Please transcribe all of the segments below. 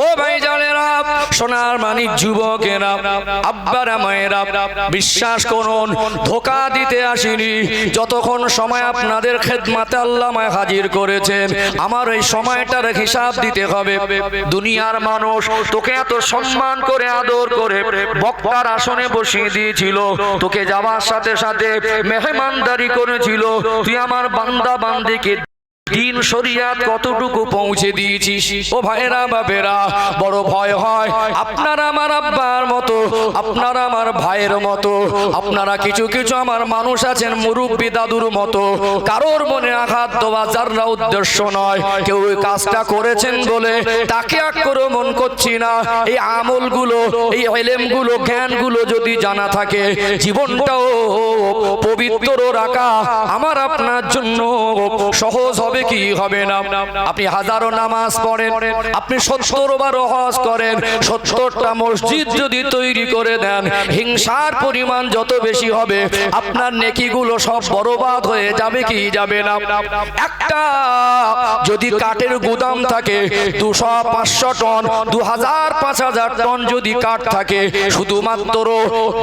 ও ভাই জানেরা, সোনার মানিক যুবকেরা, আব্বারা মায়েরা, বিশ্বাস করুন, ধোঁকা দিতে আসিনি। যতক্ষণ সময় আপনাদের খেদমতে আল্লাহ আমায় হাজির করেছেন, আমার এই সময়টার হিসাব দিতে হবে। দুনিয়ার মানুষ তোকে এত সম্মান করে আদর করে বক্তার আসনে বসিয়ে দিয়েছিল, তোকে যাওয়ার সাথে সাথে মেহমানদারি করেছিল। তুই আমার বান্দা বান্দিকে দিন শরিয়াত কতটুকু পৌঁছে দিয়েছিস। ও ভাইরা বাবেরা, বড় ভয় হয় আপনারা আমার আব্বার মতো, আপনারা আমার ভাইয়ের মতো, আপনারা কিছু কিছু আমার মানুষ আছেন মুরব্বী দাদুর মতো, কারোর মনে আঘাত দেওয়া যাররা উদ্দেশ্য নয়। কেউ ওই কাজটা করেছেন বলে তাকে আক্রমণ করছি না। এই আমলগুলো, এই ইলমগুলো, জ্ঞানগুলো যদি জানা থাকে, জীবনটাও পবিত্র রাখা আমার আপনার জন্য সহজ হবে কি হবে না। আপনি হাজারো নামাজ পড়েন, আপনি 70 বার হজ করেন, 70টা মসজিদ যদি তৈরি করে দেন, হিংসার পরিমাণ যত বেশি হবে আপনার নেকিগুলো সব বরবাদ হয়ে যাবে কি যাবে না। একটা যদি কাঠের গুদাম থাকে 200-500 টন, 2000-5000 টন যদি কাঠ থাকে, শুধুমাত্র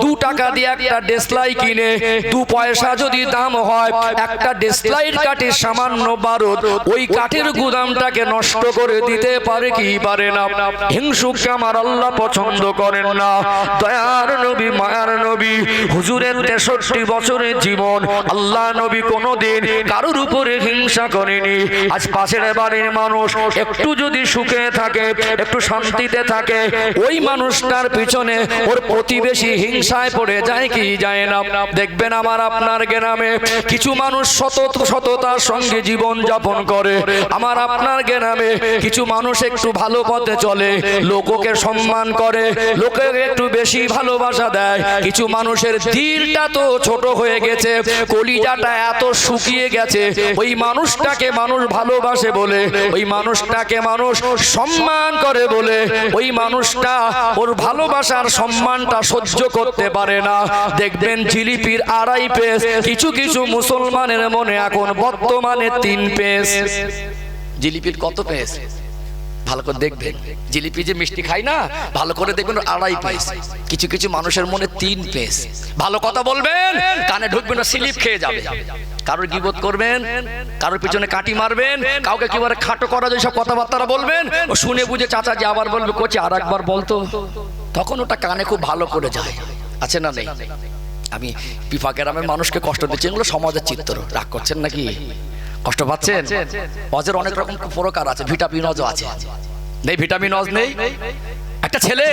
2 টাকা দিয়ে একটা ডেসলাই কিনে 2 পয়সা যদি দাম হয়, একটা ডেসলাইট কাঠের সামান্য বারুদ ওই কাঠের গুদামটাকে নষ্ট করে দিতে পারে কি পারে না। হিংসুককে আমার আল্লাহ পছন্দ করেন না। দয়ার নবী, মায়ার নবী, হুজুরের 63 বছরের জীবন, আল্লাহ নবী কোনোদিন কারোর উপরে হিংসা করেনি। আজ পাশের বাড়ির মানুষ একটু যদি সুখে থাকে, একটু শান্তিতে থাকে, ওই মানুষটার পিছনে ওর প্রতিবেশী হিংসায় পড়ে যায় কি যায় না। দেখবেন আমার আপনার গ্রামে কিছু মানুষ সততার সঙ্গে জীবন যাপন করে, আমার আপনার গ্রামে কিছু মানুষ একটু ভালো পথে চলে, লোককে সম্মান করে, লোকে একটু বেশি ভালোবাসা দেয়। কিছু মানুষের দিলটা তো ছোট হয়ে গেছে, কলিজাটা এত শুকিয়ে গেছে, ওই মানুষটাকে মানুষ ভালোবাসে বলে, ওই মানুষটাকে মানুষ সম্মান করে বলে, ওই মানুষটা ওর ভালোবাসার সম্মানটা সহ্য করতে পারে না। দেখবেন জিলিপির 2.5 পেস, কিছু কিছু মুসলমানের মনে এখন বর্তমানে 3 পেস। জিলিপির কত পেস? ভালো করে দেখবেন, জিলিপি যে মিষ্টি খাই না, ভালো করে দেখবেন 2.5 পেস। কিছু কিছু মানুষের মনে 3 পেস। ভালো কথা বলবেন, কানে ঢুকবেন না, স্লিপ খেয়ে যাবে। কারোর গীবত করবেন, কারোর পিছনে কাটি মারবেন, কাউকে কিভাবে খাটো করা যায় সব কথাবার্তা বলবেন, ও শুনে বুঝে চাচা যে আবার বলবে, কোচি আর একবার বলতো, তখন ওটা কানে খুব ভালো করে যায়। আছে না নেই? আমি পিফা গ্রামের মানুষকে কষ্ট দিচ্ছি, এগুলো সমাজের চিত্র। রাগ করছেন নাকি? কষ্ট পাচ্ছেন? অজের অনেক রকম প্রকার আছে, ভিটামিন অজ আছে, নেই ভিটামিন অজ নেই। একটা ছেলে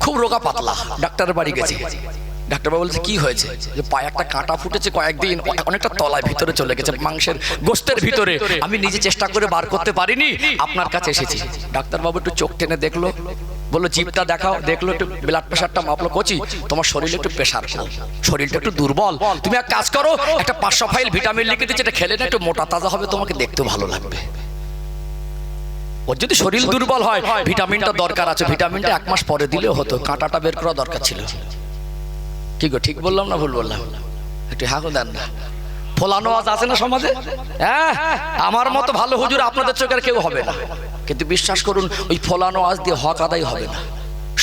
খুব রোগা পাতলা, ডাক্তারের বাড়ি গেছে। ডাক্তার বাবু বলছে কি হয়েছে? যে পায়ে একটা কাঁটা ফুটেছে, কয়েকদিন অনেকটা তলায় ভিতরে চলে গেছে, মাংসের গোস্তের ভিতরে। আমি নিজে চেষ্টা করে বার করতে পারিনি, আপনার কাছে এসেছি। ডাক্তার বাবু একটু চোখ টেনে দেখলো, বললো জিভটা দেখাও। দেখলো, একটু ব্লাড প্রেশারটা মাপলো। কোচি তোমার শরীরে একটু প্রেশার কম, শরীরটা একটু দুর্বল, তুমি এক কাজ করো, একটা 500 ফাইল ভিটামিন লিখে দিচ্ছে, এটা খেলে না একটু মোটা তাজা হবে, তোমাকে দেখতে ভালো লাগবে। ওর যদি শরীর দুর্বল হয়, ভিটামিনটা দরকার আছে, ভিটামিনটা 1 মাস পরে দিলেও হতো, কাঁটাটা বের করা দরকার ছিল। কি গো, ঠিক বললাম না ভুল বললাম? একটু হাঁকো দেন না। ফোলানো আজ আছে না সমাজে? হ্যাঁ, আমার মতো ভালো হুজুর আপনাদের চোখের কেউ হবে না, কিন্তু বিশ্বাস করুন ওই ফোলানো আজ দিয়ে হক আদায় হবে না।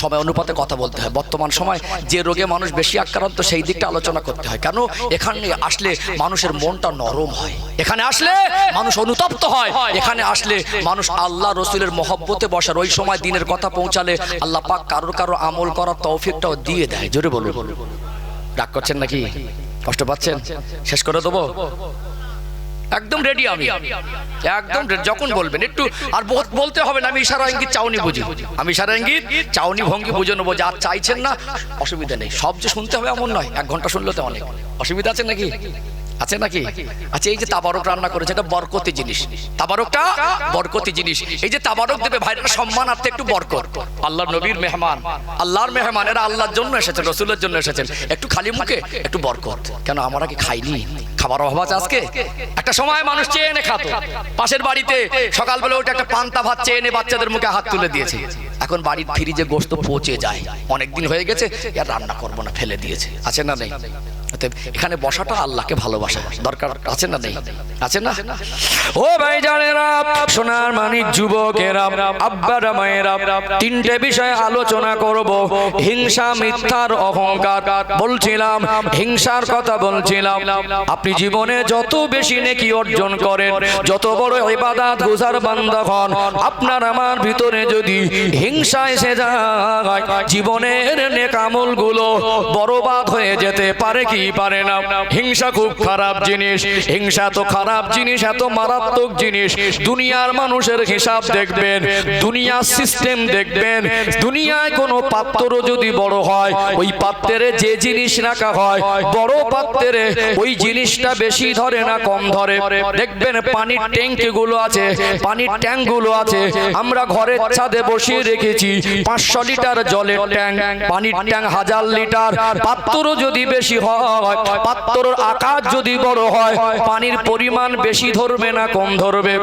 সময় অনুপাতে কথা বলতে হয়। বর্তমান সময় যে রোগে মানুষ বেশি আক্রান্ত, সেই দিকটা আলোচনা করতে হয়। কেন? এখানে আসলে মানুষের মনটা নরম হয়, এখানে আসলে মানুষ অনুতপ্ত হয়, এখানে আসলে মানুষ আল্লাহ রসুলের মহব্বতে বসার, ওই সময় দিনের কথা পৌঁছালে আল্লাহ পাক কারো আমল করার তৌফিকটাও দিয়ে দেয়। জোরে বলুন। রাগ করছেন নাকি? কষ্ট পাচ্ছেন? শেষ করে দেবো? একদম রেডি আমি, একদম যখন বলবেন একটু আর বলতে হবে না, আমি ইশারা ইঙ্গিত চাউনি বুঝি, আমি ইশারা ইঙ্গিত চাউনি ভঙ্গি বুঝে নেবো। যা চাইছেন না অসুবিধা নেই, সব যে শুনতে হবে এমন নয়, 1 ঘন্টা শুনলে তো অনেক। অসুবিধা আছে নাকি? আছে নাকি? আচ্ছা, এই যে তাবারক রান্না করেছে, এটা বরকতি জিনিস, তাবারকটা বরকতি জিনিস। এই যে তাবারক দেবে ভাইরা, সম্মানার্থে একটু বরকত। আল্লাহর নবীর মেহমান, আল্লাহর মেহমান, এরা আল্লাহর জন্য এসেছেন, রসুলের জন্য এসেছেন, একটু খালি মুখে একটু বরকত। কেন আমরা কি খাইনি? খাবার অভাব আছে আজকে? একটা সময় মানুষ চেয়ে এনে খাতো, পাশের বাড়িতে সকালবেলা ওটা একটা পান্তা ভাত চেয়ে এনে বাচ্চাদের মুখে হাত তুলে দিয়েছে। এখন বাড়ির ফ্রিজে গোশত পচে যায়, অনেকদিন হয়ে গেছে, আর রান্না করবো না, ফেলে দিয়েছে। আছে না নেই? এখানে বসাটা আল্লাহকে ভালোবাসা দরকার আছে না নেই? আছে না? ও ভাই জানেরা, সোনার মানিক যুবকেরা, আব্বারা মায়েরা, তিনটে বিষয়ে আলোচনা করব। হিংসা, মিথ্যার অহংকার বলছিলাম, হিংসার কথা বলছিলাম। আপনি জীবনে যত বেশি নেকি অর্জন করেন, যত বড় ইবাদত গুজার বান্দা হন, আপনার আমার ভিতরে যদি হিংসা এসে যায়, জীবনের নেক আমলগুলো বরবাদ হয়ে যেতে পারে কি পারে না? হিংসা খুব খারাপ জিনিস। হিংসা তো খারাপ জিনিস, এত মারাত্মক জিনিস। দুনিয়ার মানুষের হিসাব দেখবেন, দুনিয়ার সিস্টেম দেখবেন। দুনিয়ায় কোনো পাত্র যদি বড় হয়, ওই পাত্রে যে জিনিস রাখা হয়, বড় পাত্রে ওই জিনিসটা বেশি ধরে না কম ধরে। দেখবেন পানির ট্যাঙ্ক গুলো আছে, পানির ট্যাঙ্ক গুলো আছে, আমরা ঘরের ছাদে বসিয়ে রেখেছি 500 লিটার জলের ট্যাঙ্ক, পানির ট্যাঙ্ক 1000 লিটার। পাত্র যদি বেশি হয়, পাত্রর আকার যদি বড় হয়, পানির পরিমাণ বেশি ধরবে না কম ধরবে?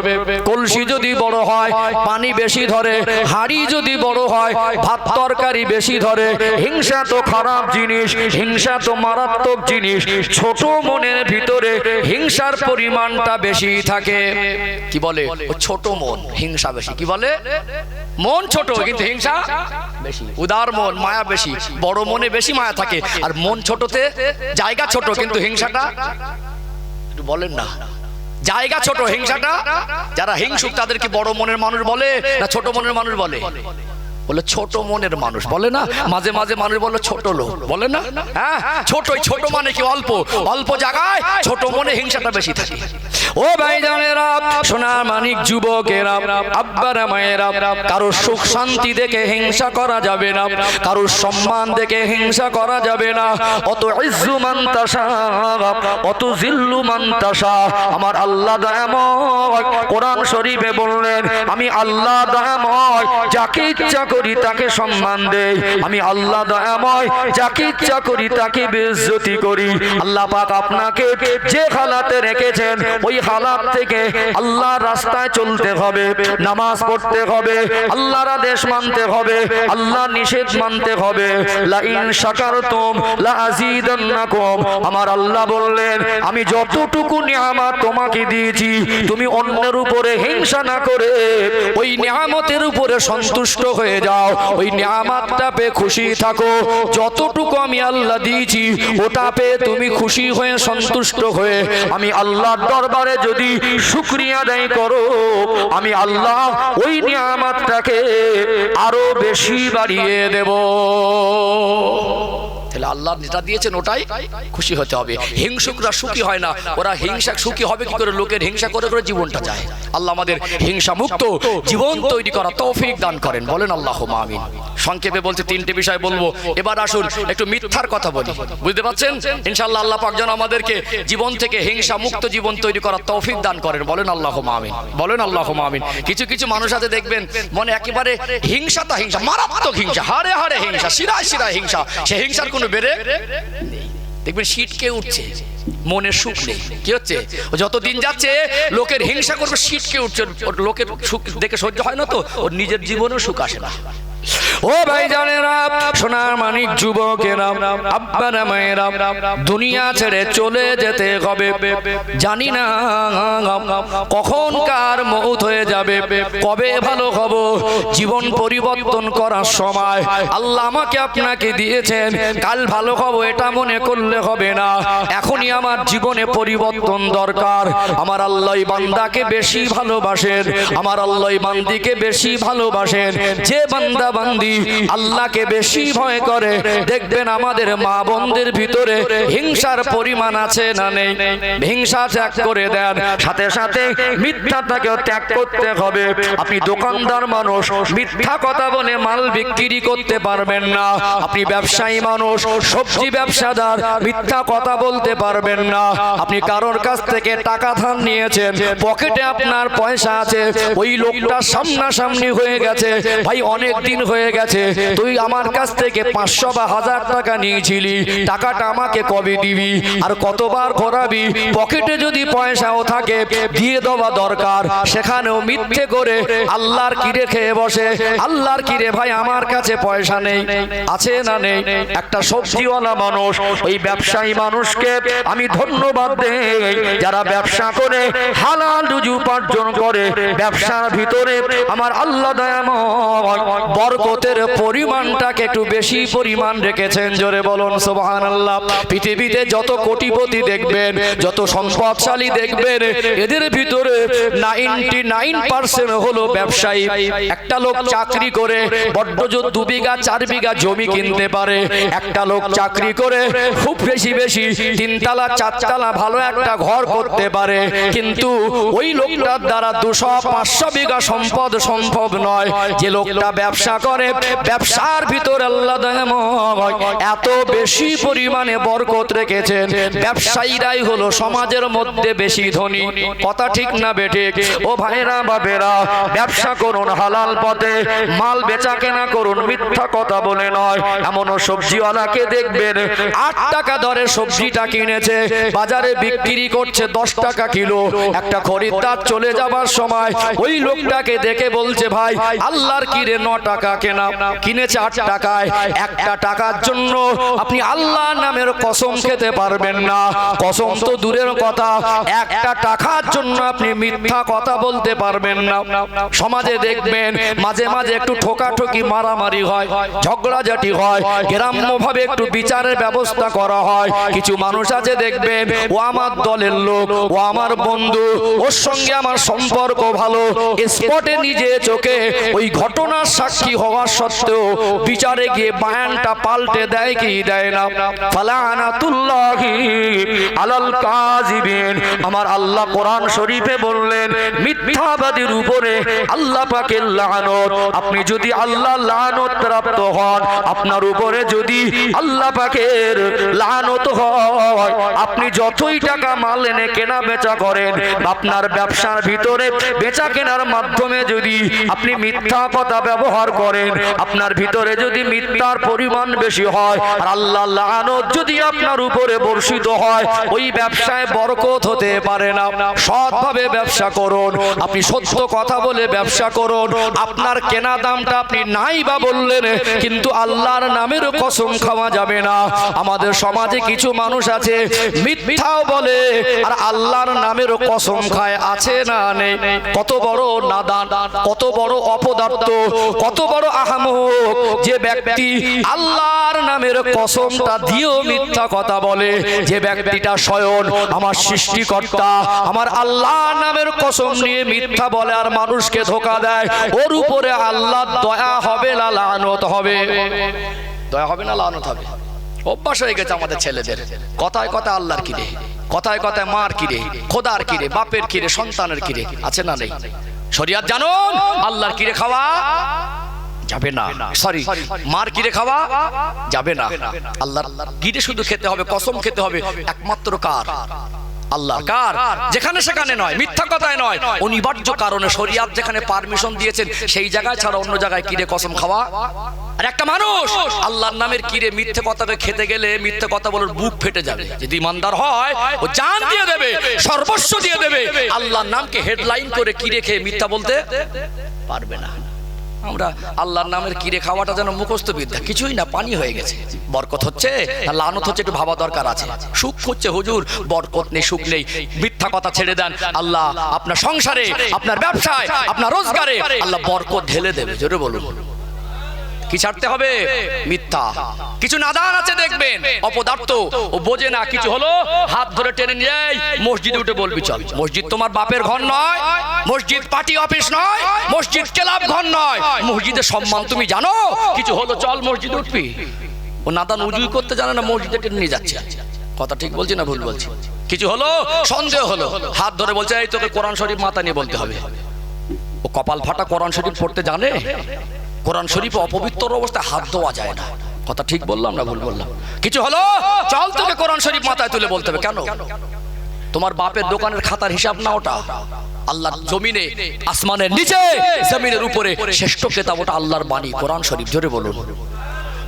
কলসি যদি বড় হয়, পানি বেশি ধরে। হাঁড়ি যদি বড় হয়, ভাত তরকারি বেশি ধরে। হিংসা তো খারাপ জিনিস, হিংসা তো মারাত্মক জিনিস। ছোট মনের ভিতরে হিংসার পরিমাণটা বেশি থাকে। কি বলে? ছোট মন, হিংসা বেশি। কি বলে? মন ছোট কিন্তু হিংসা বেশি। উদার মন, মায়া বেশি। বড় মনে বেশি মায়া থাকে, আর মন ছোটতে জায়গা ছোট কিন্তু হিংসাটা, একটু বলেন না, জায়গা ছোট হিংসাটা। যারা হিংসুক তাদেরকে বড় মনের মানুষ বলে না ছোট মনের মানুষ বলে? বলে ছোট মনের মানুষ বলে না? মাঝে মাঝে মানুষ বলে ছোট লোক বলে না? হ্যাঁ, ছোট। ছোট মানে কি? অল্প অল্প জায়গায় ছোট মনে হিংসাটা বেশি থাকে। ও ভাই জানেরা, সোনার মানিক যুবকেরা, আব্বারা মায়েরা, কারো সুখ শান্তি দেখে হিংসা করা যাবে না, কারো সম্মান দেখে হিংসা করা যাবে না। অত ইজ্জু মান তাশা, অত জিল্লু মান তাশা। আমার আল্লাহ দয়াময় কোরআন শরীফে বললেন, আমি আল্লাহ দয়াময় যাকে ইচ্ছা করি তাকে সম্মান দেই। আমি আল্লাহ দয়াময় যাকে ইচ্ছা করি তাকে বেইজ্জতি করি। আল্লাহ পাক আপনাকে যে হালাতে রেখেছেন, ওই হালাত থেকে আল্লাহর রাস্তায় চলতে হবে, নামাজ পড়তে হবে, আল্লাহর আদেশ মানতে হবে, আল্লাহর নিষেধ মানতে হবে। লা ইন শাকারতুম লা আযীদান্নাকুম। আমার আল্লাহ বললেন, আমি যতটুকু নিয়ামত তোমাকে দিয়েছি, তুমি অন্যের উপরে হিংসা না করে ওই নিয়ামতের উপরে সন্তুষ্ট হয়ে যাও, ওই নিয়ামতটা পেয়ে খুশি থাকো। যতটুকু আমি আল্লাহ দিয়েছি ওটা পেয়ে তুমি খুশি হয়ে সন্তুষ্ট হয়ে আমি আল্লাহর দরবারে যদি শুকরিয়া আদায় করো, আমি আল্লাহ ওই নিয়ামতটাকে আরো বেশি বাড়িয়ে দেব। তাহলে আল্লাহ যেটা দিয়েছেন ওটাই খুশি হতে হবে। হিংসুকরা সুখী হয় না, ওরা হিংসা সুখী হবে কি করে? লোকের হিংসা করে করে জীবনটা যায়। আল্লাহ আমাদের হিংসা মুক্ত জীবন তৈরি করা তৌফিক দান করেন, বলেন আল্লাহুম্মা আমিন। সংক্ষেপে বলতে তিনটে বিষয় বলবো। এবার আসুন একটু মিথ্যার কথা বলি, বুঝতে পারছেন? ইনশাআল্লাহ আল্লাহ পাক যেন আমাদেরকে জীবন থেকে হিংসা মুক্ত জীবন তৈরি করার তৌফিক দান করেন, বলেন আল্লাহুম্মা আমিন, বলেন আল্লাহুম্মা আমিন। কিছু কিছু মানুষ আছে দেখবেন মনে একেবারে হিংসা, তা হিংসা, মারাত্মক হিংসা, হাড়ে হাড়ে হিংসা, শিরায় শিরায় হিংসা। সে হিংসার কোনো বেড়ে নেই। দেখবেন শীতকে উঠছে, মনে সুখ নেই। কি হচ্ছে? যত দিন যাচ্ছে লোকের হিংসা করবে, শীতকে উঠছে। লোকের সুখ দেখে সহ্য হয় না, তো ওর নিজের জীবনেও সুখ আসে না। ও ভাই জানেরা, সোনার মানিক যুবকেরা, আব্বারা মায়েরা, দুনিয়া ছেড়ে চলে যেতে হবে। জানি না কখন কার মউত হয়ে যাবে, কবে ভালো হব। জীবন পরিবর্তন করার সময় আল্লাহ আমাকে আপনাকে দিয়েছেন, কাল ভালো হব এটা মনে করলে হবে না। এখনই আমার জীবনে পরিবর্তন দরকার। আমার আল্লাহ বান্দাকে বেশি ভালোবাসেন, আমার আল্লাহ বান্দিকে বেশি ভালোবাসেন। যে বান্দা বান্দি আল্লাহকে বেশি ভয় করে, দেখবেন আমাদের মা বোনদের ভিতরে হিংসার পরিমাণ আছে না নেই? হিংসা ত্যাগ করে দেন, সাথে সাথে মিথ্যাটাকেও ত্যাগ করতে হবে। আপনি দোকানদার মানুষ, মিথ্যা কথা বলে মাল বিক্রি করতে পারবেন না। আপনি ব্যবসায়ী মানুষ, সবজি ব্যবসাদার, মিথ্যা কথা বলতে পারবেন না। আপনি কারোর কাছ থেকে টাকা ধার নিয়েছেন, পকেটে আপনার পয়সা আছে, ওই লোকটা সামনাসামনি হয়ে গেছে, ভাই অনেক দিন হয়ে গেছে, গেছে, তুই আমার কাছ থেকে 500 বা 1000 টাকা নিয়েছিলি, টাকাটা আমাকে কবে দিবি? আর কতবার ঘোরাবি? পকেটে যদি পয়সাও থাকে দিয়ে দেওয়া দরকার, সেখানেও মিথ্যে করে আল্লাহর কিরে খেয়ে বসে। আল্লাহর কিরে ভাই আমার কাছে পয়সা নেই, আছে না নেই? একটা সবজিওয়ালা মানুষ, ওই ব্যবসায়ী মানুষকে আমি ধন্যবাদ দেই যারা ব্যবসা করে হালাল রুজি উপার্জন করে। ব্যবসার ভিতরে আমার আল্লাহ দয়াময় বরকতের পরিমাণটাকে একটু বেশি পরিমাণ রেখেছেন। জোরে বলুন সুবহানাল্লাহ। পৃথিবীতে যত কোটিপতি দেখবেন, যত সম্পদশালী দেখবেন, এদের ভিতরে 99% হলো ব্যবসায়ী। একটা লোক চাকরি করে বড্ড 2 বিঘা 4 বিঘা জমি কিনতে পারে। একটা লোক চাকরি করে খুব বেশি 3 তলা 4 তলা ভালো একটা ঘর করতে পারে, কিন্তু ওই লোকটার দ্বারা 200-500 বিঘা সম্পদ সম্ভব নয়। যে লোকটা ব্যবসা করে, ব্যবসার ভিতর আল্লাহ এত বেশি পরিমাণে বরকত রেখেছেন। ব্যবসায়ীরাই হলো সমাজের মধ্যে বেশি ধনী। কথা ঠিক না বেঠিক? ও ভাইরা বাবেরা, ব্যবসা করুন হালাল পথে, মাল বেচা কেনা করুন, মিথ্যা কথা বলে নয়। এমনও সবজিওয়ালাকে দেখবেন 8 টাকা দরে সবজিটা কিনেছে, বাজারে বিক্রি করছে 10 টাকা কিলো। একটা খরিদ্দার চলে যাবার সময় ওই লোকটাকে দেখে বলছে, ভাই আল্লাহর কিরে 9 টাকা কেনা, কিনেছে 8 টাকায়। 1 টাকার জন্য আপনি আল্লাহর নামের কসম খেতে পারবেন না। কসম তো দূরের কথা, 1 টাকার জন্য আপনি মিথ্যা কথা বলতে পারবেন না। সমাজে দেখবেন মাঝে মাঝে একটু ঠোকাঠকি, মারামারি হয়, ঝগড়াঝাটি হয়, গ্রাম্যভাবে একটু বিচারের ব্যবস্থা করা হয়। কিছু মানুষ আছে দেখবেন, ও আমার দলের লোক, ও আমার বন্ধু, ওর সঙ্গে আমার সম্পর্ক ভালো, স্পটে নিজে চোখে ওই ঘটনার সাক্ষী হওয়ার সত্ত্বেও বিচারে গিয়ে বায়ানটা পাল্টে দেয় কি দেয় না? ফালানাতুল্লাহি আলাল কাযিবিন। আমার আল্লাহ কোরআন শরীফে বললেন, মিথ্যাবাদীর উপরে আল্লাহ পাকের লানত। আপনি যদি আল্লাহ লানত প্রাপ্ত হন, আপনার উপরে যদি আল্লাহ পাকের লানত হয়, আপনি যতই টাকা মাল এনে কেনা বেচা করেন, আপনার ব্যবসার ভিতরে বেচা কেনার মাধ্যমে যদি আপনি মিথ্যা কথা ব্যবহার করেন, আপনার ভিতরে যদি মিথ্যার পরিমাণ বেশি হয়, আর আল্লাহ লানত যদি আপনার উপরে বর্ষিত হয়, ওই ব্যবসায় বরকত হতে পারে না। সৎভাবে ব্যবসা করুন, আপনি সত্য কথা বলে ব্যবসা করুন। আপনার কেনা দামটা আপনি নাই বা বললেন, কিন্তু আল্লাহর নামের কসম খাওয়া যাবে না। আমাদের সমাজে কিছু মানুষ আছে মিথ্যাও বলে আর আল্লাহর নামের কসম খায়, আছে না নেই? কত বড় নাদান, কত বড় অপদার্থ, কত বড় আহামক যে ব্যক্তি আল্লাহর নামের কসমটা দিয়েও মিথ্যা কথা বলে। যে ব্যক্তিটা স্বয়ং আমার সৃষ্টিকর্তা, আমার আল্লাহর নামের কসম নিয়ে মিথ্যা বলে আর মানুষকে ধোঁকা দেয়, ওর উপরে আল্লাহর দয়া হবে না লানত হবে? দয়া হবে না লানত হবে? অভ্যাস হয়ে গেছে আমাদের ছেলেদের, কথায় কথায় আল্লাহর কিরে, কথায় কথায় মার কিরে, খোদার কিরে, বাপের কিরে, সন্তানের কিরে, আছে না নেই? শরিয়াত জানুন, আল্লাহর কিরে খাওয়া যাবে না, সরি মার কিরে খাওয়া যাবে না। আল্লাহর কিরে শুধু খেতে হবে, কসম খেতে হবে একমাত্র কার? আল্লাহ। কার? যেখানে সেখানে নয়, মিথ্যা কথায় নয়, অনিবার্য কারণে শরিয়াত যেখানে পারমিশন দিয়েছেন সেই জায়গায় ছাড়া অন্য জায়গায় কিরে কসম খাওয়া। আর একটা মানুষ আল্লাহর নামের কিরে মিথ্যে কথাকে খেতে গেলে মিথ্যে কথা বলার বুক ফেটে যাবে। যদি ইমানদার হয় ও জান দিয়ে দেবে, সর্বস্ব দিয়ে দেবে। আল্লাহর নামকে হেডলাইন করে কিরে খেয়ে মিথ্যা বলতে পারবে না। আমরা আল্লাহর নামের কিরে খাওয়াটা যেন মুখস্থ বিদ্যা, কিছুই না, পানি হয়ে গেছে। বরকত হচ্ছে আর লানত হচ্ছে একটু ভাবা দরকার আছে। সুখ হচ্ছে হুজুর, বরকত নেই, সুখ নেই, মিথ্যা কথা ছেড়ে দেন। আল্লাহ আপনার সংসারে, আপনার ব্যবসায়, আপনার রোজগারে আল্লাহ বরকত ঢেলে দেবে। জোরে বলুন, কি ছাড়তে হবে? মিথ্যা। কিছু নাদান আছে দেখবেন, অপদার্থ, ও বোঝে না কিছু হলো, হাত ধরে টেনে নিয়ে মসজিদে উঠে বলবি চল। মসজিদ তোমার বাপের ঘর নয়, মসজিদ পার্টি অফিস নয়, মসজিদ ক্লাব ঘর নয়, মসজিদের সম্মান তুমি জানো? কিছু হলো চল মসজিদে উঠবি। ও নাদান উজুই করতে জানে না, মসজিদে টেনে নিয়ে যাচ্ছে। কথা ঠিক বলছি না ভুল বলছি? কিছু হলো, সন্দেহ হলো, হাত ধরে বলছে এই তোকে কোরআন শরীফ মাথা নিয়ে বলতে হবে। ও কপাল ফাটা কোরআন শরীফ পড়তে জানে? কোরআন শরীফে অপবিত্র অবস্থায় হাত দেওয়া যায় না। কথা ঠিক বললাম না ভুল বললাম? কিছু হলো, চল তোকে কোরআন শরীফ মাথায় তুলে বলতে হবে। কেন? তোমার বাপের দোকানের খাতার হিসাব না ওটা। আল্লাহর জমিনে, আসমানের নিচে, জমিনের উপরে শ্রেষ্ঠ কিতাব ওটা আল্লাহর বাণী কোরআন শরীফ। জোরে বলুন।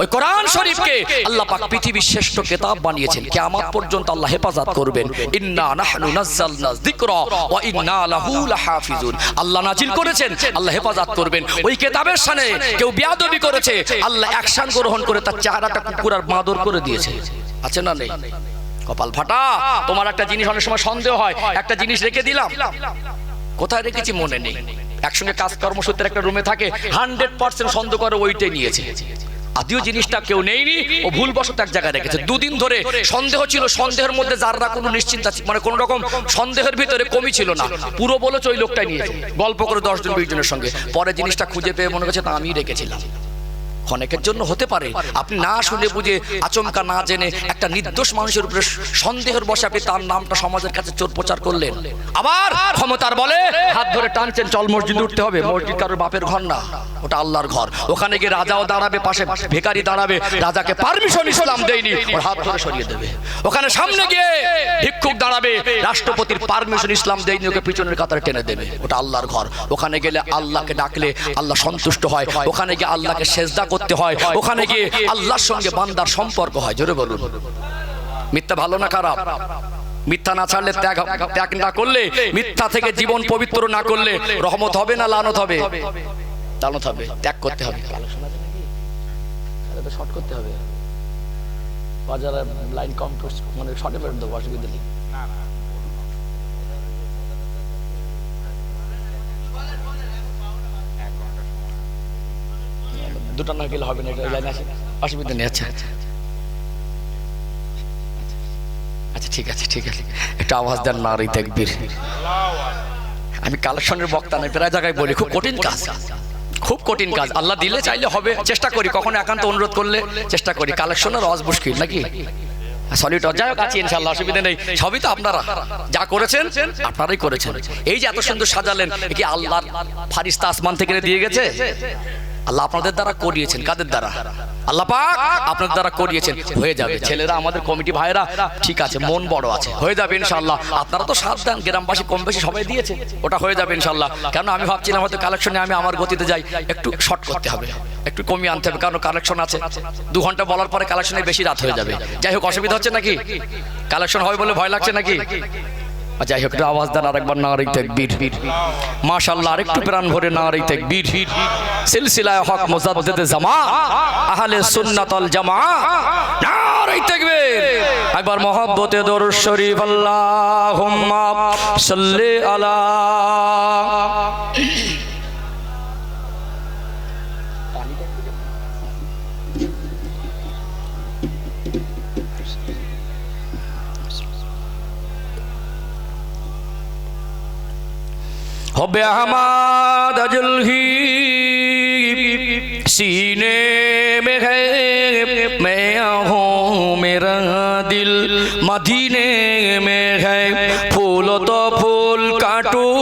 ওই কোরআন শরীফকে আল্লাহ পাক পৃথিবীর শ্রেষ্ঠ কিতাব বানিয়েছেন। কিয়ামত পর্যন্ত আল্লাহ হেফাজত করবেন। ইন্না নাহনু নাযালনা যিকরা ওয়া ইন্না লাহু লাহাফিজুন। আল্লাহ নাজিল করেছেন, আল্লাহ হেফাজত করবেন। ওই কিতাবের শানে কেউ বেয়াদবি করেছে, আল্লাহ অ্যাকশন গ্রহণ করে তার চেহারাটা কুকুর আর বাঁদর করে দিয়েছে। আছে না নেই? কপাল ফাটা। তোমার একটা জিনিস অনেক সময় সন্দেহ হয়, একটা জিনিস রেখে দিলাম, কোথায় রেখেছি মনে নেই। একসঙ্গে কাজ কর্মসূত্রে একটা রুমে থাকে, 100% সন্দেহ করে ওইটাই নিয়েছে। আদিও জিনিসটা কেউ নেইনি, ও ভুলবশত এক জায়গায় রেখেছে। দুদিন ধরে সন্দেহ ছিল, সন্দেহের মধ্যে যাররা কোনো নিশ্চিন্তা, মানে কোনো রকম সন্দেহের ভিতরে কমই ছিল না। পুরো বলেছে ওই লোকটাই নিয়েছে, গল্প করে 10 জন 20 জনের সঙ্গে। পরে জিনিসটা খুঁজে পেয়ে মনে করছে তা আমি রেখেছিলাম। অনেকের জন্য হতে পারে আপনি না শুনে বুঝে, আচমকা না জেনে একটা নির্দোষ মানুষের উপরে সন্দেহের বসে আপনি তার নামটা সমাজের কাছে চোর প্রচার করলেন। আবার ক্ষমতার বলে হাত ধরে টানছেন, চল মসজিদে উঠতে হবে। মসজিদ কারোর বাপের ঘর না, ওটা আল্লাহর ঘর। ওখানে গিয়ে রাজাও দাঁড়াবে, পাশে ভিখারি দাঁড়াবে, রাজাকে পারমিশন ইসলাম দেয়নি, ওর হাত ধরে সরিয়ে দেবে। ওখানে সামনে গিয়ে ভিক্ষুক দাঁড়াবে, রাষ্ট্রপতির পারমিশন ইসলাম দেয়নি, ওকে পিছনের কাতারে টেনে দেবে, ওটা আল্লাহর ঘর। ওখানে গেলে আল্লাহকে ডাকলে আল্লাহ সন্তুষ্ট হয়, ওখানে গিয়ে আল্লাহকে সেজদা করতে হয়, ওখানে গিয়ে আল্লাহর সঙ্গে বান্দার সম্পর্ক হয়। জোরে বলুন। মিথ্যা ভালো না খারাপ? মিথ্যা না ছাড়লে, ত্যাগ না করলে, মিথ্যা থেকে জীবন পবিত্র না করলে রহমত হবে না লানত হবে? লানত হবে। ত্যাগ করতে হবে, শর্ট করতে হবে। বাজারে লাইন কম, মানে শর্টে বের দেবো, অসুবিধা নেই। দুটো না গেলে হবে না, এটা লাইন আছে, অসুবিধা নেই। আচ্ছা আচ্ছা আচ্ছা, ঠিক আছে ঠিক আছে, একটু আওয়াজ দেন নারী তাকবীর। আমি কালেকশনের বক্তা নই, প্রায় জায়গায় বলি খুব কঠিন কাজ, খুব কঠিন কাজ। আল্লাহ দিলে চাইলে হবে, চেষ্টা করি, কখনো একান্ত অনুরোধ করলে চেষ্টা করি। কালেকশনের আওয়াজ মুশকিল নাকি? সলিড যাই হোক আছে ইনশাআল্লাহ, অসুবিধা নেই। সবই তো আপনারা যা করেছেন, আপনারাই করেছেন। এই যে এত সুন্দর সাজালেন, কি আল্লাহর ফারিস্তা আসমান থেকে দিয়ে গেছে? আল্লাহ আপনাদের দ্বারা করিয়েছেন। কাদের দ্বারা? আল্লাহ পাক আপনাদের দ্বারা করিয়েছেন। হয়ে যাবে। ছেলেরা, আমাদের কমিটি ভাইরা ঠিক আছে, মন বড় আছে, হয়ে যাবে ইনশাআল্লাহ। আপনারা তো সাথ দেন, গ্রামবাসী কম বেশি সবাই দিয়েছে, ওটা হয়ে যাবে ইনশাআল্লাহ। কেন আমি ভাবছিলাম হয়তো কালেকশনে আমি আমার গতিতে যাই, একটু শর্ট করতে হবে, একটু কমিয়ে আনতে হবে, কারণ কালেকশন আছে। 2 ঘন্টা বলার পরে কালেকশনে বেশি রাত হয়ে যাবে। যাই হোক, অসুবিধা হচ্ছে নাকি? কালেকশন হবে বলে ভয় লাগছে নাকি? যাই হোক, আওয়াজ দেন আরেকবার নারী তাকবীর। মাশাআল্লাহ, আরেকটু প্রাণ ভরে নারী তাকবীর। সিলসিলায়ে হক মুজাদ্দিদে জামা আহলে সুন্নাত ওয়াল জামাআহ, নারী তাকবীর। একবার মহব্বতে দরুদ শরীফ, আল্লাহুম্মা সাল্লি আলা। हो बेहमाद अजलही सीने में है, मैं हूँ मेरा दिल मदीने में है। फूल तो फूल काटूं,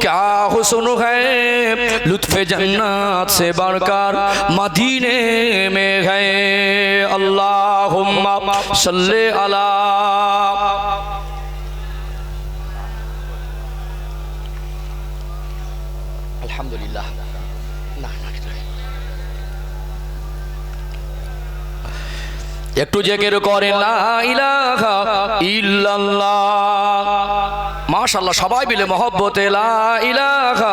क्या हुस्न है, लुत्फ़े जन्नत से बढ़कर मदीने में है। अल्लाहुम्मा सल्ले अला। আলহামদুলিল্লাহ। একটু জিকির করেন লা ইলাহা ইল্লাল্লাহ। মাশাআল্লাহ, সবাই মিলে মহব্বতে লা ইলাহা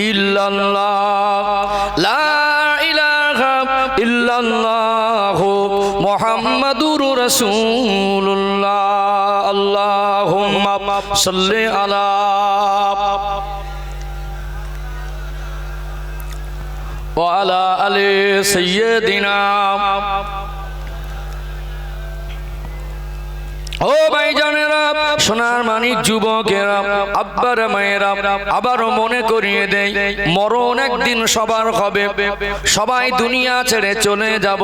ইল্লাল্লাহ, লা ইলাহা ইল্লাল্লাহ মুহাম্মাদুর রাসূলুল্লাহ। আল্লাহুম্মা সাল্লি আলা। ওয়ালা আলি সাইয়্যিদিনা। ও ভাইজানেরা, সোনার মানিক যুবকেরা, আব্বার মায়েরা, আবারও মনে করিয়ে দেই, মরণ একদিন সবার হবে, সবাই দুনিয়া ছেড়ে চলে যাব।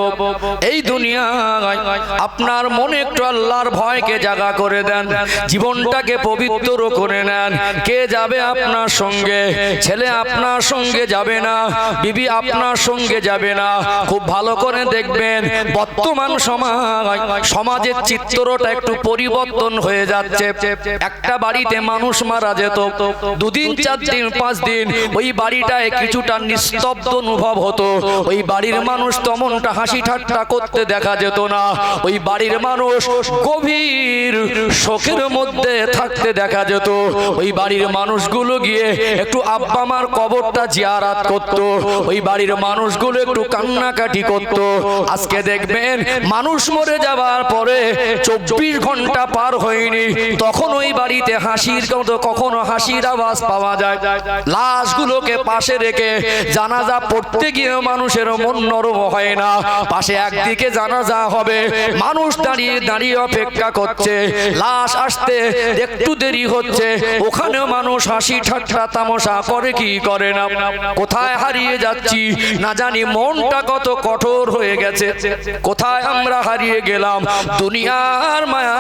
এই দুনিয়ায় আপনার মনে একটু আল্লাহর ভয়কে জাগা করে দেন, জীবনটাকে পবিত্র করে নেন। কে যাবে আপনার সঙ্গে? ছেলে আপনার সঙ্গে যাবে না, বিবি আপনার সঙ্গে যাবে না। খুব ভালো করে দেখবেন, বর্তমান সমাজের চিত্রটা একটু পরিবর্তন হয়ে যাচ্ছে। যাচ্ছে, একটা বাড়িতে মানুষ মারা যেত, 2 দিন 4 দিন 5 দিন ওই বাড়িটায় কিছুটা নিস্তব্ধ অনুভব হতো। ওই বাড়ির মানুষ তেমনটা হাসি ঠাট্টা করতে দেখা যেত না। ওই বাড়ির মানুষ গভীর শোকের মধ্যে থাকতে দেখা যেত। ওই বাড়ির মানুষগুলো গিয়ে একটু আব্বা মার কবরটা জিয়ারাত করত। ওই বাড়ির মানুষগুলো একটু কান্নাকাটি করত। আজকে দেখবেন মানুষ মরে যাওয়ার পরে 24 ঘন্টা পার হয়নি, তখন ওই বাড়িতে হাসির কখনো হাসির আওয়াজ পাওয়া যায়। লাশগুলোকে পাশে রেখে জানাজা পড়তে গিয়ে মানুষের মন নরম হয় না। পাশে একদিকে জানাজা হবে, মানুষ দাঁড়িয়ে দাঁড়িয়ে অপেক্ষা করছে, লাশ আসতে একটু দেরি হচ্ছে, ওখানেও মানুষ হাসি ঠাট্টা তামাশা করে কি করে না। কোথায় হারিয়ে যাচ্ছি না জানি, মনটা কত কঠোর হয়ে গেছে, কোথায় আমরা হারিয়ে গেলাম। দুনিয়ার মায়া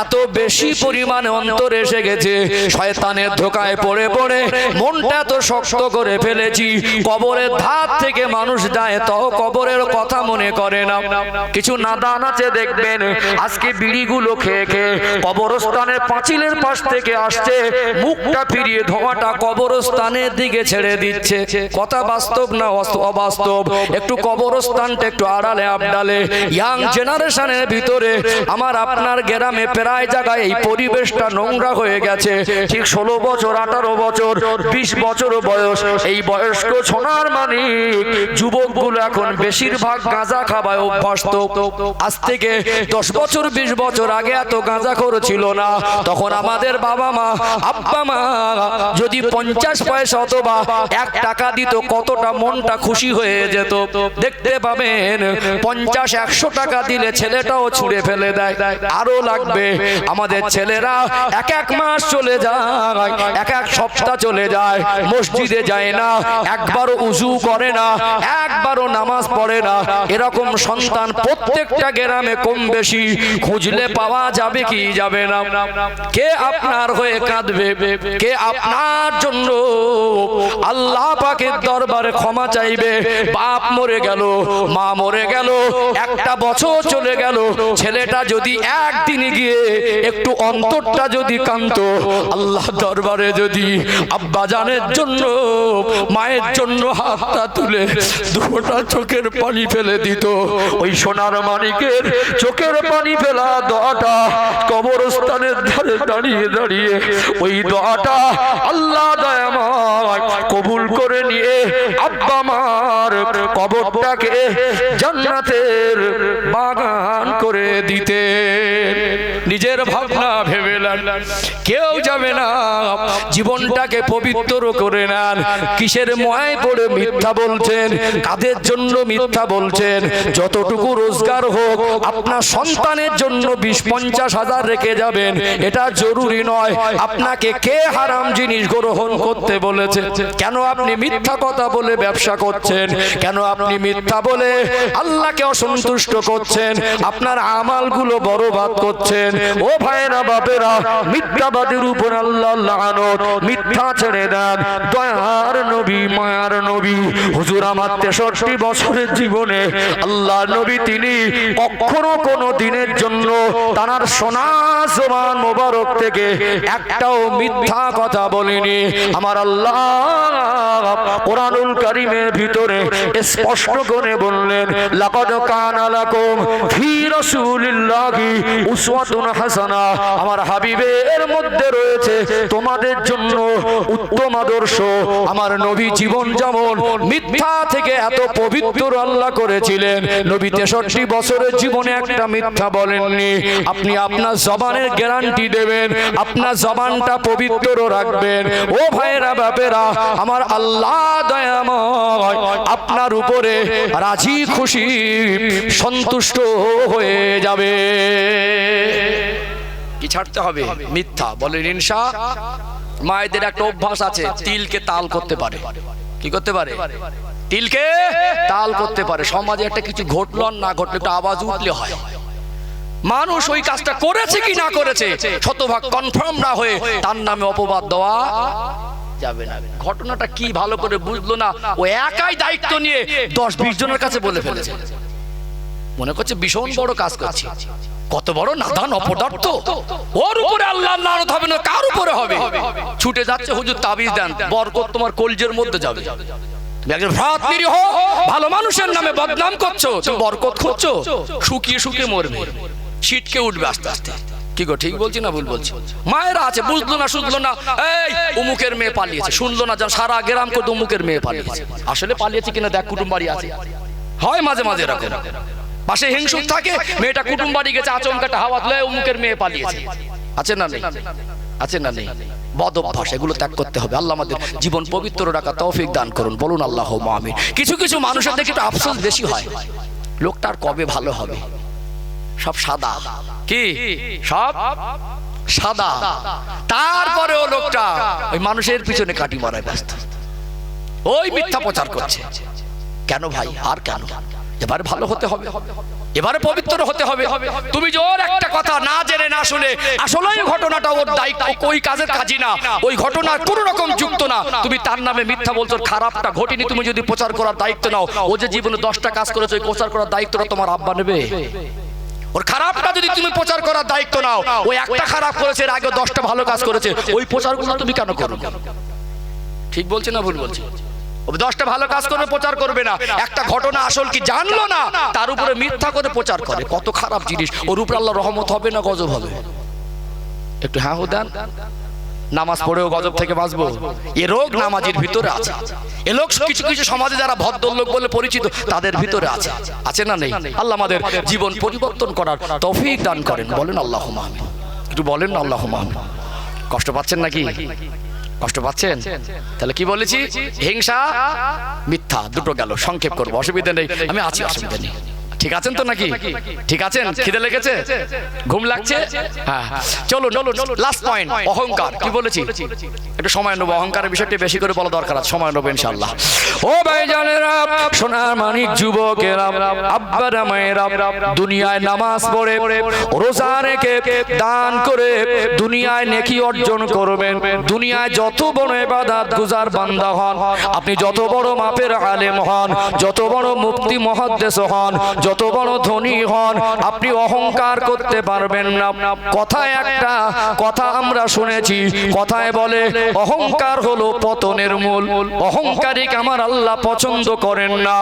এত বেশি পরিমাণে অন্তরে এসে গেছে, শয়তানের ধোকায় পড়ে পড়ে মনটা এত শক্ত করে ফেলেছি। কবরের ধার থেকে মানুষ যায় তো কবরের কথা মনে করে না। কিছু নাদান আছে দেখবেন আজকে বিড়িগুলো খেয়ে খেয়ে কবরস্থানের পাঁচিলের পাশ থেকে আসছে, মুখটা ফিরিয়ে ধোঁয়াটা কবরস্থানের দিকে ছেড়ে দিচ্ছে। কথা বাস্তব না অবাস্তব? একটু কবরস্থানটা একটু আড়ালে আবডালে ইয়াং জেনারেশনের ভিতরে আমার আপনার গ্রামে প্রায় জায়গায় এই পরিবেশটা নোংরা হয়ে গেছে। ঠিক 16 বছর 18 বছর 20 বছর বয়স, এই বয়স্ক সোনার মানিক যুবকগুলো এখন বেশিরভাগ গাঁজা খাওয়ায় অভ্যস্ত। আজ থেকে 10 বছর 20 বছর আগে এত গাঁজাখোর ছিল না। তখন আমাদের বাবা মা আব্বা মা যদি 50 পয়সা অথবা 1 টাকা দিত, কতটা মনটা খুশি হয়ে যেত। দেখতে পাবেন 50-100 টাকা দিলে ছেলেটাও ছুঁড়ে ফেলে দেয়, আরো লাগবে। আমাদের ছেলেরা এক মাস চলে যায়, এক সপ্তাহ চলে যায়, মসজিদে যায় না, একবারও উজু করে না, একবারও নামাজ পড়ে না। এরকম সন্তান প্রত্যেকটা গ্রামে কম বেশি খুঁজলে পাওয়া যাবে কি যাবে না? কে আপনার হয়ে কাঁদবে? কে আপনার জন্য আল্লাহ পাকের দরবারে ক্ষমা চাইবে? বাপ মরে গেল, মা মরে গেল, একটা বছর চলে গেল, ছেলেটা যদি একদিন গিয়ে একটু অন্তরটা যদি কাঁদতো, আল্লাহ দরবারে যদি আব্বা জানের জন্য মায়ের জন্য হাতটা তুলে 2টা চোখের পানি ফেলে দিত, ওই সোনার মানিকের চোখের পানি ফেলা দোয়াটা কবরস্থানের ধারে দাঁড়িয়ে দাঁড়িয়ে ওই দোয়াটা আল্লাহ দয়াময় কবুল করে নিয়ে আব্বা মার কবরটাকে জান্নাতের বাগান করে দিতে। নিজের ভাবনা ভেবেলেন, কেউ যাবে না, জীবনটাকে পবিত্র করে নেন। কিসের ময় পড়ে মিথ্যা বলছেন? কাদের জন্য মিথ্যা বলছেন? যতটুকু রোজগার হোক আপনার সন্তানের জন্য 20-50 হাজার রেখে যাবেন, এটা জরুরি নয়। আপনাকে কে হারাম জিনিস গ্রহণ করতে বলেছে? কেন আপনি মিথ্যা কথা বলে ব্যবসা করছেন? কেন আপনি মিথ্যা বলে আল্লাহকে অসন্তুষ্ট করছেন? আপনার আমালগুলো বরবাদ করছেন। ও ভাইরা বাপেরা, মিথ্যাবাদীর উপর আল্লাহ লানত, মিথ্যা ছেড়ে দেন। দয়ার নবী মায়ার নবী হুজুর আমার 63 বছরের জীবনে আল্লাহ নবী তিনি কখনো কোনো দিনের জন্য তার সোনা জবান মোবারক থেকে একটাও মিথ্যা কথা বলেনি। আমার আল্লাহ কোরআনুল কারীমের ভিতরে স্পষ্ট করে বললেন, লাকাদ কানা লাকুম ফি রাসূলিল্লাহি উসওয়াতুন হাসানা, আমার হাবিবের মধ্যে রয়েছে তোমাদের জন্য উত্তম আদর্শ। আমার নবী জীবন যেমন মিথ্যা থেকে এত পবিত্র আল্লাহ করেছিলেন, নবী 63 বছরের জীবনে একটা মিথ্যা বলেননি। আপনি আপনার জবানের গ্যারান্টি দেবেন, আপনার জবানটা পবিত্র রাখবেন। ও ভাইরা বাপেরা, আমার আল্লাহ দয়াময় আপনার উপরে রাজি খুশি সন্তুষ্ট হয়ে যাবে। কি ছাড়তে হবে? মিথ্যা বলেন ইনশা। মায়েদের একটা অভ্যাস আছে, তিলকে তাল করতে পারে। কি করতে পারে? তিলকে তাল করতে পারে। সমাজে একটা কিছু ঘটলো না ঘটলো, একটা আওয়াজ উঠলে হয়। মানুষ ওই কাজটা করেছে কি না করেছে শতভাগ কনফার্ম না হয়ে তার নামে অপবাদ দেওয়া যাবে না। ঘটনাটা কি ভালো করে বুঝলো না, ও একাই দায়িত্ব নিয়ে 10-20 জনের কাছে বলে ফেলেছে, মনে করছে ভীষণ বড় কাজ করছে। কত বড় নাদান অপদার্থ, ওর উপরে আল্লাহর লানত হবে না, কার উপরে হবে? ছুটে যাচ্ছে হুজুর তাবিজ দেন, বরকত তোমার কলজের মধ্যে যাবে। তুমি একজন ভ্রাত নিরীহ ভালো মানুষের নামে বদনাম করছো, তুমি বরকত খুঁজছো, শুকিয়ে শুকিয়ে মরবে, ছিটকে উঠবে আস্তে আস্তে। কি গো, ঠিক বলছি না ভুল বলছি? মায়েরা আছে, বুঝলো না শুনলো না, এই উমুকের মেয়ে পালিয়েছে, শুনলো না, যেন সারা গ্রাম করে উমুকের মেয়ে পালিয়েছে। আসলে পালিয়েছে কিনা দেখ, কুটুম বাড়ি আছে, হয় মাঝে মাঝে এরকম পাশে হিংসুক থাকে, মেয়েটা কুটুম বাড়ি গেছে, আচমকাটা হাওয়া তুলে উমুকের মেয়ে পালিয়েছে। আছে না নেই? আছে না নেই? বদ অভ্যাস, এগুলো ত্যাগ করতে হবে। আল্লাহ আমাদের জীবন পবিত্র রাখা তৌফিক দান করুন, বলুন আল্লাহুম্মা আমিন। কিছু কিছু মানুষের দেখে একটু আফসোস বেশি হয়, লোকটার কবে ভালো হবে, সব সাদা, কি সব সাদা, তারপরেও লোকটা ওই মানুষের পিছনে কাটি মারায় ব্যস্ত, ওই মিথ্যা প্রচার করছে। কেন ভাই, আর কেন? এবারে ভালো হতে হবে, এবারে পবিত্র হতে হবে। তুমি যে ওর একটা কথা না জেনে না শুনে, আসলে ঘটনাটা ওর দায়িত্ব, ওই কাজের কাজই না, ওই ঘটনা কোন রকম যুক্ত না, তুমি তার নামে মিথ্যা বলছো, খারাপটা ঘটেনি, তুমি যদি প্রচার করার দায়িত্ব নাও, ও যে জীবনে 10টা কাজ করেছে, ওই প্রচার করার দায়িত্বটা তোমার আব্বা নেবে। ওর খারাপটা যদি তুমি প্রচার করার দায়িত্ব নাও, ওই একটা খারাপ করেছে, এর আগে 10টা ভালো কাজ করেছে, ওই প্রচারগুলো তুমি কেন করো? ঠিক বলছি না ভুল বলছি? 10টা ভালো কাজ করে প্রচার করবে না, একটা ঘটনা আসল কি জানলো না, তার উপরে মিথ্যা করে প্রচার করে, কত খারাপ জিনিস। ওর উপরে আল্লাহ রহমত হবে না গজব হবে? একটু হ্যাঁ দেন। নামাজ পড়েও গজব থেকে বাঁচবো, এ রোগ নামাজের ভিতরে আছে। এ লোক কিছু কিছু সমাজে যারা ভদ্রলোক বলে পরিচিত, তাদের ভিতরে আছে, আছে না নেই? আল্লাহ আমাদের জীবন পরিবর্তন করার তৌফিক দান করেন, বলেন আল্লাহুম্মা আমিন। একটু বলেন না আল্লাহুম্মা আমিন। কষ্ট পাচ্ছেন নাকি? কষ্ট পাচ্ছেন? তাহলে কি বলেছি? হিংসা মিথ্যা দুটো গেল, সংক্ষেপ করবো, অসুবিধা নেই, আমি আছি, অসুবিধা নেই। ঠিক আছেন তো নাকি? ঠিক আছেন? খিদে লেগেছে, ঘুম লাগছে? হ্যাঁ, চলুন লাস্ট পয়েন্ট, অহংকার। কি বলেছি? একটু সময় নেবো, অহংকারের বিষয়টি বেশি করে বলা দরকার আছে, সময় নেবো ইনশাআল্লাহ। ও ভাইজানেরা, সোনার মানিক যুবকেরা, আব্বারা মায়েরা, দুনিয়ায় নামাজ পড়ে, রোজা রেখে, দান করে দুনিয়ায় নেকি অর্জন করবেন। দুনিয়ায় যত বড় ইবাদত গুজার বান্দা হন, আপনি যত বড় মাপের আলেম হন, যত বড় মুফতি মুহাদ্দিস হন, যত বড় ধনী হন, আপনি অহংকার করতে পারবেন না। কথায় একটা কথা আমরা শুনেছি, কথায় বলে অহংকার হলো পতনের মূল, অহংকারীকে আমার আল্লাহ পছন্দ করেন না।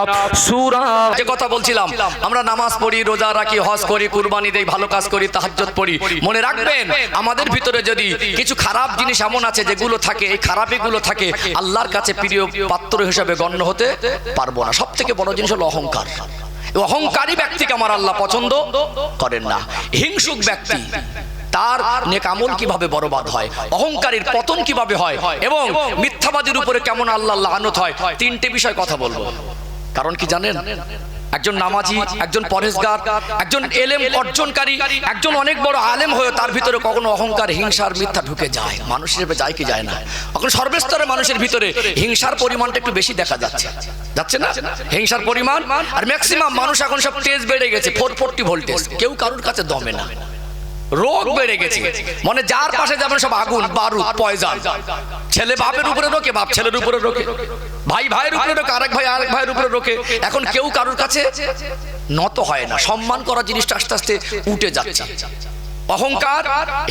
সূরা যে কথা বলছিলাম, আমরা নামাজ পড়ি, রোজা রাখি, হজ করি, কুরবানি দেই, ভালো কাজ করি, তাহাজ্জুদ পড়ি, মনে রাখবেন আমাদের ভিতরে যদি কিছু খারাপ জিনিস এমন আছে যেগুলো থাকে, এই খারাপিগুলো থাকে, আল্লাহর কাছে প্রিয় পাত্র হিসেবে গণ্য হতে পারবো না। সব থেকে বড় জিনিস হলো অহংকার। অহংকারী ব্যক্তিকে আমার আল্লাহ পছন্দ করেন না। হিংসুক ব্যক্তি, তার নেক আমল কিভাবে বরবাদ হয়, অহংকারীর পতন কিভাবে হয়, এবং মিথ্যাবাদীর উপরে কেমন আল্লাহ লানত হয়, 3টে বিষয় কথা বলবো। কারণ কি জানেন? একজন নামাজি, একজন পরেশগার, একজন এলেম অর্জনকারী, একজন অনেক বড় আলেম হয়ে তার ভিতরে কখনো অহংকার, হিংসার, মিথ্যা ঢুকে যায়? মানুষ হিসেবে যায় কি যায় না? এখন সর্বস্তরের মানুষের ভিতরে হিংসার পরিমাণটা একটু বেশি দেখা যাচ্ছে, যাচ্ছে না? হিংসার পরিমাণ, আর ম্যাক্সিমাম মানুষ এখন সব তেজ বেড়ে গেছে, 440 ভোল্টেজ, কেউ কারোর কাছে দমে না, রোগ বেড়ে গেছে, মানে যার পাশে যাবেন সব আগুন, বারুদ, পয়জন। ছেলে বাপের উপরে রোকে, বাপ ছেলের উপরে রোকে, ভাই ভাইয়ের উপরে রোকে, আরেক ভাই আরেক ভাইয়ের উপরে রোকে। এখন কেউ কারোর কাছে নত হয় না, সম্মান করা জিনিসটা আস্তে আস্তে উঠে যাচ্ছে। অহংকার,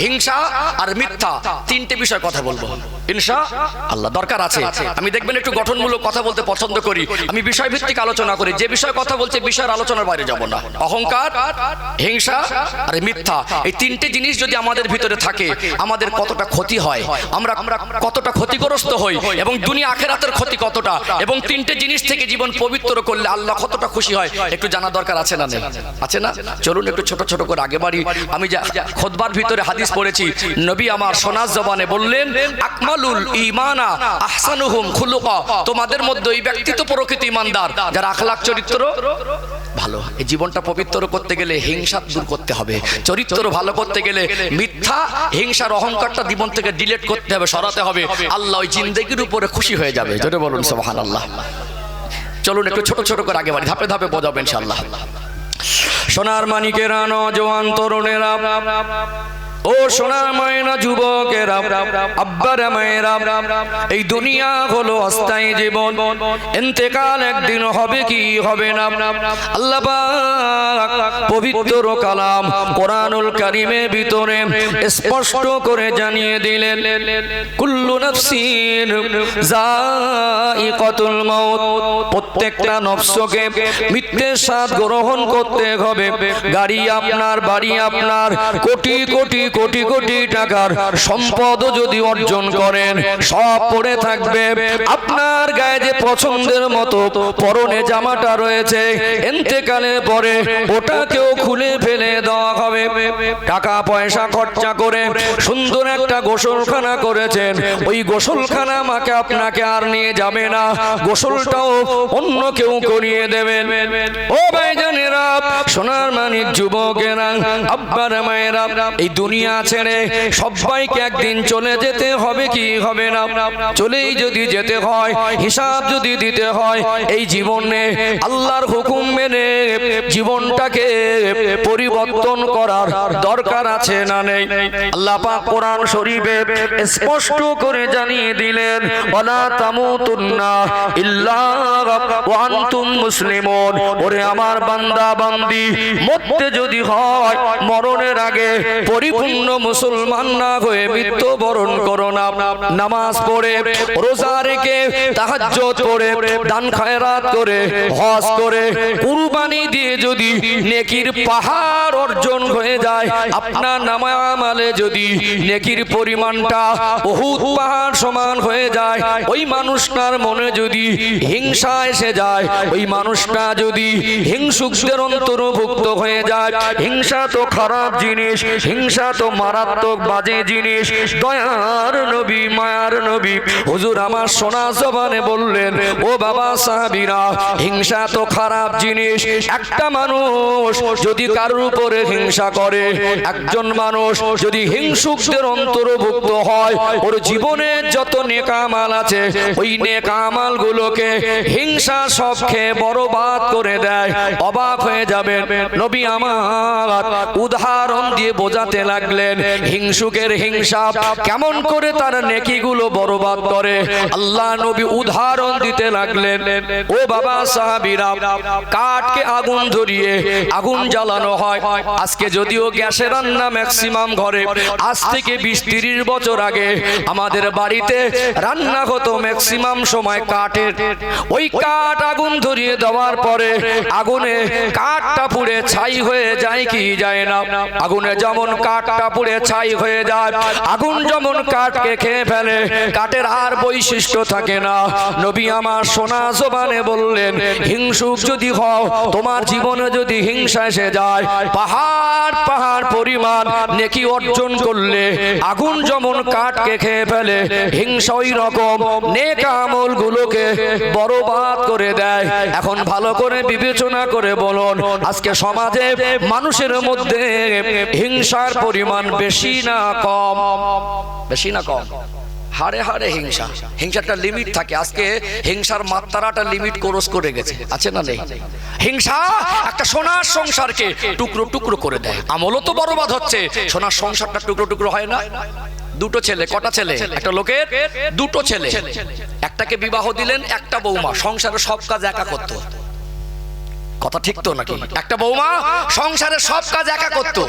হিংসা আর মিথ্যা, 3টে বিষয় কথা বলবো ইনশাআল্লাহ। দরকার আছে, আমি দেখবেন একটু গঠনমূলক কথা বলতে পছন্দ করি, আমি বিষয়ভিত্তিক আলোচনা করি, যে বিষয় কথা বলছে বিষয়ের আলোচনার বাইরে যাব না। অহংকার, হিংসা আর মিথ্যা, এই 3টে জিনিস যদি আমাদের ভিতরে থাকে, আমাদের কতটা ক্ষতি হয়, আমরা কতটা ক্ষতিগ্রস্ত হই, এবং দুনিয়া আখিরাতের ক্ষতি কতটা, এবং 3টে জিনিস থেকে জীবন পবিত্র করলে আল্লাহ কতটা খুশি হয়, একটু জানা দরকার আছে না? আছে না? চলুন একটু ছোট ছোট করে আগে বাড়ি। আমি খুতবার ভিতরে হাদিস পড়েছি, নবী আমার সোনার জবানে বললেন, আকমালুল ঈমানা আহসানুহুম খুলুকা, তোমাদের মধ্যে এই ব্যক্তি তো প্রকৃত ঈমানদার যার আখলাক চরিত্র ভালো। এই জীবনটা পবিত্র করতে গেলে হিংসা দূর করতে হবে, চরিত্র ভালো করতে গেলে মিথ্যা, হিংসার, অহংকারটা জীবন থেকে ডিলিট করতে হবে, সরাতে হবে। আল্লাহ ওই জিন্দেগির উপরে খুশি হয়ে যাবে, জোরে বলুন সুবহানাল্লাহ। চলুন একটু ছোট ছোট করে আগে বাড়ি, ধাপে ধাপে বোঝাবো ইনশাআল্লাহ। সোনার মানিকেরা, নওজোয়ান তরুণেরা, ও সোনার ময়না যুবকেরা, আব্বারা মায়েরা, এই দুনিয়া হলো অস্থায়ী জীবন, ইন্তেকাল একদিন হবে কি হবে না। আল্লাহ পাক পবিত্র কালাম কোরআনুল কারীমের ভিতরে স্পষ্ট করে জানিয়ে দিলেন, কুল্লু নাফসিন যায়িকাতুল মাউত, প্রত্যেকটা নফসকে মৃত্যুর স্বাদ গ্রহণ করতে হবে। গাড়ি আপনার, বাড়ি আপনার, কোটি কোটি কোটি কোটি টাকার সম্পদ যদি অর্জন করেন, সব পড়ে থাকবে। আপনার গায়ে যে পছন্দের মতো পরনে জামাটা রয়েছে, ইন্তেকালের পরে ওটাকেও খুলে ফেলে দেওয়া হবে। টাকা পয়সা খরচা করে সুন্দর একটা গোসলখানা করেছেন, ওই গোসলখানা আমাকে আপনাকে আর নিয়ে যাবে না, গোসলটাও অন্য কেউ করিয়ে দেবেন। ও ভাইজানেরা, সোনার মানিক যুবকেরা, আব্বারা মায়েরা, এই দুনিয়া ছেড়ে সবাইকে একদিন চলে যেতে হবে কি হবে না। চলেই যদি যেতে হয়, হিসাব যদি দিতে হয়, এই জীবনে আল্লাহর হুকুম মেনে জীবনটাকে পরিবর্তন করার দরকার আছে না নেই? আল্লাহ পাক কোরআন শরীফে স্পষ্ট করে জানিয়ে দিলেন, ওয়ালা তামুতুন্না ইল্লা ওয়া আনতুম মুসলিমুন। ওরে আমার বান্দা বান্দি, মরতে যদি হয় মরণের আগে পরিপূর্ণ মুসলমান না হয়ে মৃত্যুবরণ করো না। নামাজ পড়ে, রোজা রেখে, তাহাজ্জুদ পড়ে, দান খয়রাত করে, হজ করে, কুরবানি দিয়ে যদি নেকির পাহাড় অর্জন হয়ে যায়, আপনার নামালে যদি নেকির পরিমাণটা উহুদ পাহাড় সমান হয়ে যায়, ওই মানুষটার মনে যদি হিংসা এসে যায়, ওই মানুষটা যদি হিংসুকদের অন্তর্ভুক্ত হয়ে যায়, হিংসা তো খারাপ জিনিস, হিংসা তো মারাত্মক বাজে জিনিস। দয়ার নবী, মায়ার নবী হুজুর আমার সোনা জবানে বললেন, ও বাবা সাহাবীরা, হিংসা তো খারাপ জিনিস। একটা মানুষ যদি কারোর উপরে হিংসা করে, একজন মানুষ যদি হিংসুকদের অন্তর্ভুক্ত হয়, ওর জীবনে যত নেক আমল আছে, ওই নেক আমল গুলোকে হিংসা সব খেয়ে বরবাদ করে দেয়। অবাক হয়ে যাবেন, নবী আমার উদাহরণ দিয়ে বোঝাতে লাগলেন হিংসুকের হিংসা কেমন করে তার নেকিগুলো বরবাদ করে। আল্লাহ নবী উদাহরণ দিতে লাগলেন, ও বাবা সাহাবীরা, কাঠকে আগুন ধরিয়ে আগুন জ্বালানো হয়। আজকে যদিও গ্যাসে রান্না ম্যাক্সিমাম ঘরে, আজ থেকে 20-30 বছর আগে আমাদের বাড়িতে রান্না হতো ম্যাক্সিমাম সময় কাঠের। ওই কাঠ আগুন ধরিয়ে দেওয়ার পরে আগুনে কাঠটা পুড়ে ছাই হয়ে যায় কি যায় না? আগুনে যেমন কাঠটা পুড়ে ছাই হয়ে যায়, আগুন যেমন কাঠকে খেয়ে ফেলে, কাঠের আর বৈশিষ্ট্য থাকে না। নবী আমার সোনা জবানে বললেন, হিংসুক যদি হও, তোমার জীবনে যদি হিংসা এসে যায়, পাহাড় পাহাড় পরিমাণ নেকি অর্জন করলে আগুন যেমন কাঠকে খেয়ে ফেলে, হিংসা ওই রকম নেক আমল গুলোকে বরবাদ করে দেয়। এখন ভালো করে বিবেচনা করে বলুন, আজকে সমাজে মানুষের মধ্যে হিংসার পরিমাণ বেশি না কম? বেশি না কম? হারে হারে হিংসা। হিংসাটা লিমিট থাকে, আজকে হিংসার মাত্রাটা লিমিট ক্রস করে গেছে, আছে না নেই? হিংসা একটা সোনার সংসারকে টুকরো টুকরো করে দেয়। আমলও তো বরবাদ হচ্ছে, সোনার সংসারটা টুকরো টুকরো হয় না? দুটো ছেলে, কটা ছেলে? একটা লোকের দুটো ছেলে, একটাকে বিবাহ দিলেন, একটা বৌমা সংসারের সব কাজ একা করতো। কথা ঠিক তো নাকি? একটা বৌমা সংসারের সব কাজ একা করতো,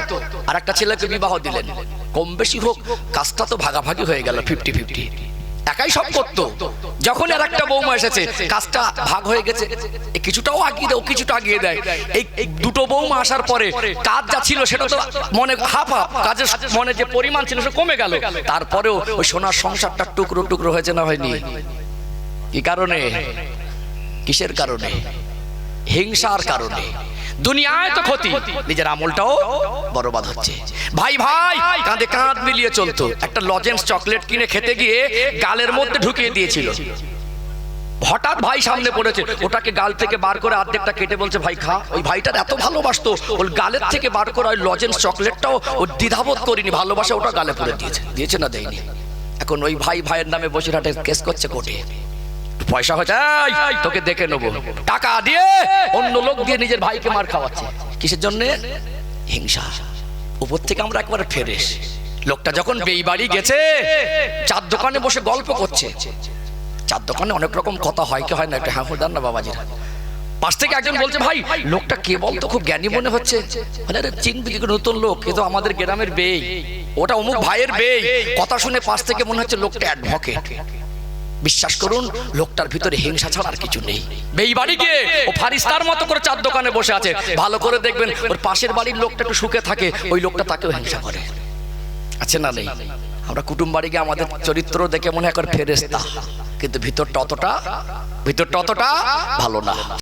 আর একটা ছেলেকে বিবাহ দিলেন। কম বেশি হোক, কাজটা তো ভাগাভাগি হয়ে গেল, 50-50, একাই সব করতো। যখন আর একটা বৌমা এসেছে, কাজটা ভাগ হয়ে গেছে, কিছুটাও আগিয়ে দেয়, কিছুটা আগিয়ে দেয়। এই দুটো বৌমা আসার পরে কাজ যা ছিল সেটা তো মনে হাফ হাফ, কাজের মনে যে পরিমাণ ছিল সেটা কমে গেল। তারপরেও ওই সোনার সংসারটা টুকরো টুকরো হয়েছে না হয়নি? কি কারণে? কিসের কারণে? হিংসার কারণে। দুনিয়ায় তো ক্ষতি, নিজের আমলটাও বরবাদ হচ্ছে। ভাই ভাই কাঁধে কাঁধ মিলিয়ে চলতো। একটা লজেন্স চকলেট কিনে খেতে গিয়ে গালের মধ্যে ঢুকিয়ে দিয়েছিল। হঠাৎ ভাই সামনে পড়েছে, ওটাকে গাল থেকে বার করে অর্ধেকটা কেটে বলছে ভাই খা। ওই ভাইটার এত ভালোবাসতো, ওর গালের থেকে বার করে ওই লজেন্স চকলেটটাও ও দ্বিধাবোধ করিনি, ভালোবাসা ওটা গালে পড়ে দিয়েছে। দিয়েছে না দেয়নি? এখন ওই ভাই ভাইয়ের নামে বসিরহাটে কেস করছে কোর্টে। পয়সা হচ্ছে, তোকে দেখে নেবো, টাকা দিয়ে অন্য লোক দিয়ে নিজের ভাইকে মার খাওয়াচ্ছে। কিসের জন্য? হিংসা। উপর থেকে আমরা একবারে ফ্রেশ, লোকটা যখন বেই বাড়ি গেছে, চার দোকানে বসে গল্প করছে। চার দোকানে অনেক রকম কথা হয় কি হয় না, একটা হ্যাঁ দেন না বাবাজিরা। পাশ থেকে একজন বলছে, ভাই লোকটা কে বলতো, খুব জ্ঞানী মনে হচ্ছে। আরে চিনবি কি, নতুন লোক, এ তো আমাদের গ্রামের বেই, ওটা অমুক ভাইয়ের বেই। কথা শুনে পাশ থেকে মনে হচ্ছে লোকটা অ্যাডভোকেট। বিশ্বাস করুন, লোকটার ভিতরে হিংসা ছাড়া আর কিছু নেই। বেই বাড়ি গিয়ে ও ফারিস্তার মতো করে চার দোকানে বসে আছে। ভালো করে দেখবেন, ওর পাশের বাড়ির লোকটা একটু সুখে থাকে, ওই লোকটা তাকেও হিংসা করে। আছে না নেই? আমরা কুটুম বাড়ি গিয়ে আমাদের চরিত্র দেখে মনে হয় ফেরেশতা, কিন্তু ভিতরটা অতটা ভালো না।